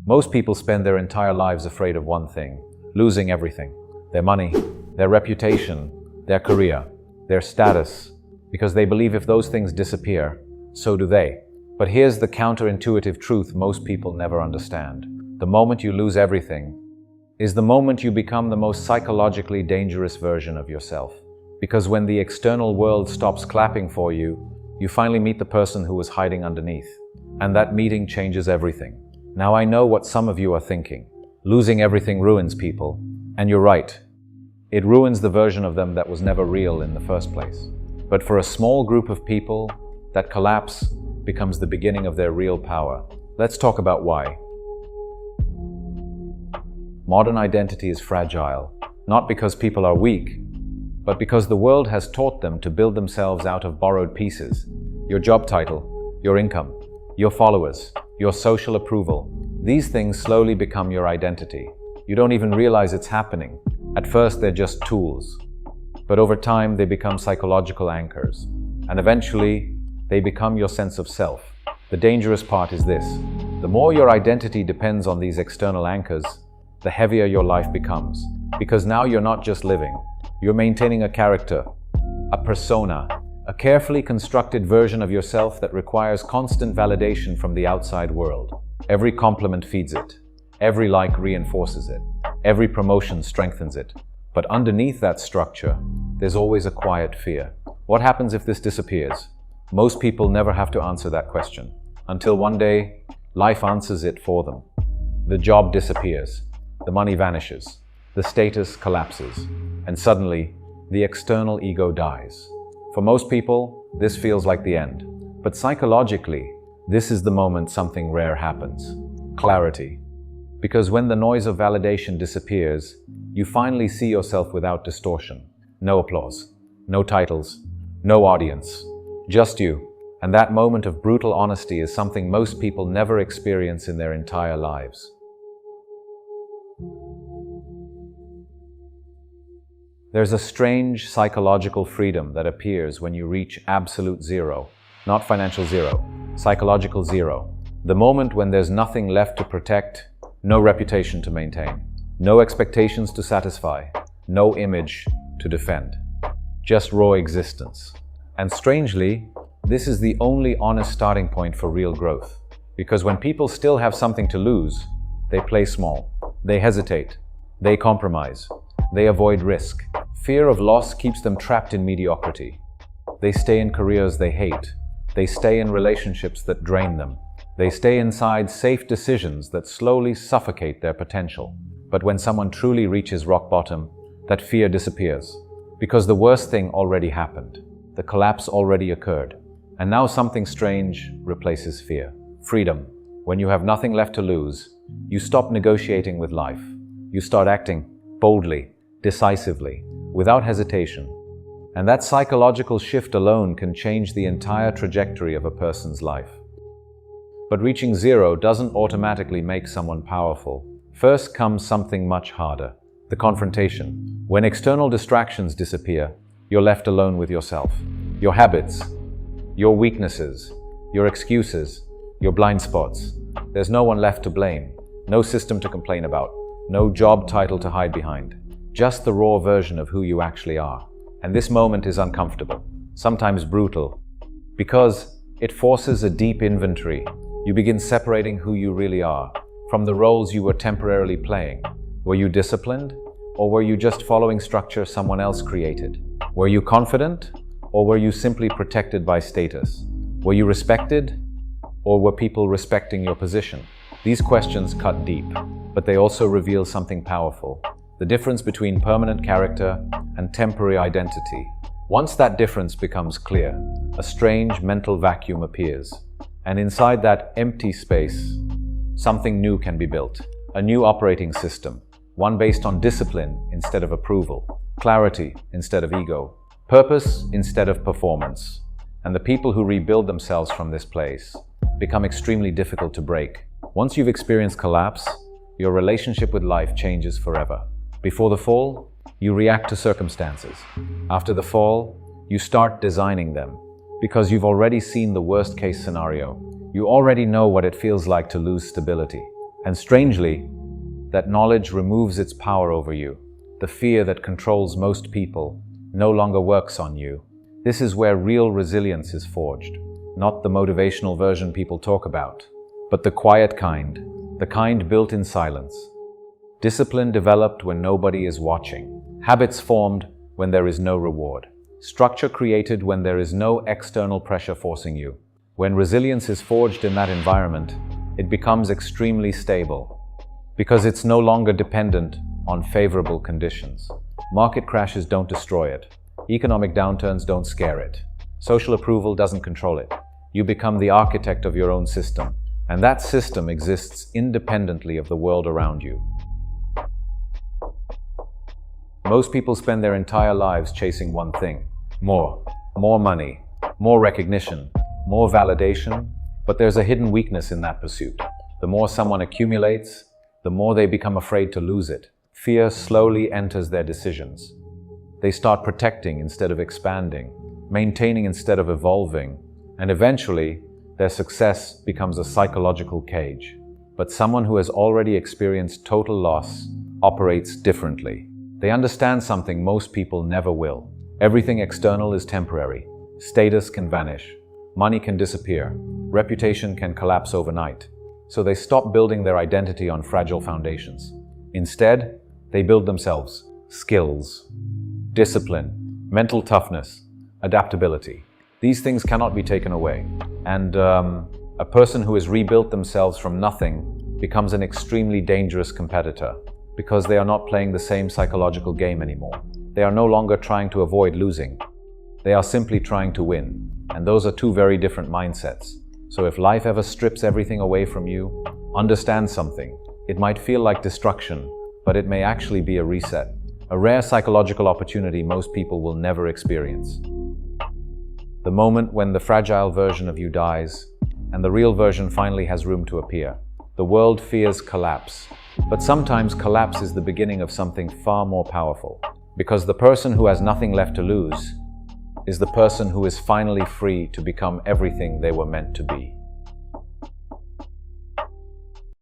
Most people spend their entire lives afraid of one thing: losing everything. Their money, their reputation, their career, their status, because they believe if those things disappear, so do they. But here's the counterintuitive truth most people never understand. The moment you lose everything is the moment you become the most psychologically dangerous version of yourself. Because when the external world stops clapping for you, you finally meet the person who was hiding underneath. And that meeting changes everything. Now I know what some of you are thinking. Losing everything ruins people. And you're right. It ruins the version of them that was never real in the first place. But for a small group of people, that collapse becomes the beginning of their real power. Let's talk about why. Modern identity is fragile, not because people are weak, but because the world has taught them to build themselves out of borrowed pieces. Your job title, your income, your followers, your social approval. These things slowly become your identity. You don't even realize it's happening. At first, they're just tools. But over time, they become psychological anchors. And eventually, they become your sense of self. The dangerous part is this: the more your identity depends on these external anchors, the heavier your life becomes. Because now you're not just living, you're maintaining a character, a persona, a carefully constructed version of yourself that requires constant validation from the outside world. Every compliment feeds it. Every like reinforces it. Every promotion strengthens it. But underneath that structure, there's always a quiet fear. What happens if this disappears? Most people never have to answer that question. Until one day, life answers it for them. The job disappears. The money vanishes. The status collapses. And suddenly, the external ego dies. For most people, this feels like the end. But psychologically, this is the moment something rare happens. Clarity. Because when the noise of validation disappears, you finally see yourself without distortion. No applause, no titles, no audience, just you. And that moment of brutal honesty is something most people never experience in their entire lives. There's a strange psychological freedom that appears when you reach absolute zero. Not financial zero, psychological zero. The moment when there's nothing left to protect, no reputation to maintain, no expectations to satisfy, no image to defend. Just raw existence. And strangely, this is the only honest starting point for real growth. Because when people still have something to lose, they play small, they hesitate, they compromise, they avoid risk. Fear of loss keeps them trapped in mediocrity. They stay in careers they hate. They stay in relationships that drain them. They stay inside safe decisions that slowly suffocate their potential. But when someone truly reaches rock bottom, that fear disappears. Because the worst thing already happened. The collapse already occurred. And now something strange replaces fear. Freedom. When you have nothing left to lose, you stop negotiating with life. You start acting boldly, decisively, without hesitation. And that psychological shift alone can change the entire trajectory of a person's life. But reaching zero doesn't automatically make someone powerful. First comes something much harder: the confrontation. When external distractions disappear, you're left alone with yourself. Your habits, your weaknesses, your excuses, your blind spots. There's no one left to blame, no system to complain about, no job title to hide behind. Just the raw version of who you actually are. And this moment is uncomfortable, sometimes brutal, because it forces a deep inventory. You begin separating who you really are from the roles you were temporarily playing. Were you disciplined, or were you just following structure someone else created? Were you confident, or were you simply protected by status? Were you respected, or were people respecting your position? These questions cut deep, but they also reveal something powerful: the difference between permanent character and temporary identity. Once that difference becomes clear, a strange mental vacuum appears. And inside that empty space, something new can be built. A new operating system, one based on discipline instead of approval, clarity instead of ego, purpose instead of performance. And the people who rebuild themselves from this place become extremely difficult to break. Once you've experienced collapse, your relationship with life changes forever. Before the fall, you react to circumstances. After the fall, you start designing them. Because you've already seen the worst-case scenario. You already know what it feels like to lose stability, And strangely, that knowledge removes its power over you. The fear that controls most people no longer works on you. This is where real resilience is forged. Not the motivational version people talk about, but the quiet kind, the kind built in silence. Discipline developed when nobody is watching. Habits formed when there is no reward. Structure created when there is no external pressure forcing you. When resilience is forged in that environment, it becomes extremely stable because it's no longer dependent on favorable conditions. Market crashes don't destroy it. Economic downturns don't scare it. Social approval doesn't control it. You become the architect of your own system, and that system exists independently of the world around you. Most people spend their entire lives chasing one thing: more money, more recognition, more validation, but there's a hidden weakness in that pursuit. The more someone accumulates, the more they become afraid to lose it. Fear slowly enters their decisions. They start protecting instead of expanding, maintaining instead of evolving, and eventually, their success becomes a psychological cage. But someone who has already experienced total loss operates differently. They understand something most people never will. Everything external is temporary. Status can vanish. Money can disappear. Reputation can collapse overnight. So they stop building their identity on fragile foundations. Instead, they build themselves. Skills, discipline, mental toughness, adaptability. These things cannot be taken away. And a person who has rebuilt themselves from nothing becomes an extremely dangerous competitor because they are not playing the same psychological game anymore. They are no longer trying to avoid losing. They are simply trying to win. And those are two very different mindsets. So if life ever strips everything away from you, understand something. It might feel like destruction, but it may actually be a reset. A rare psychological opportunity most people will never experience. The moment when the fragile version of you dies, and the real version finally has room to appear. The world fears collapse, but sometimes collapse is the beginning of something far more powerful. Because the person who has nothing left to lose is the person who is finally free to become everything they were meant to be.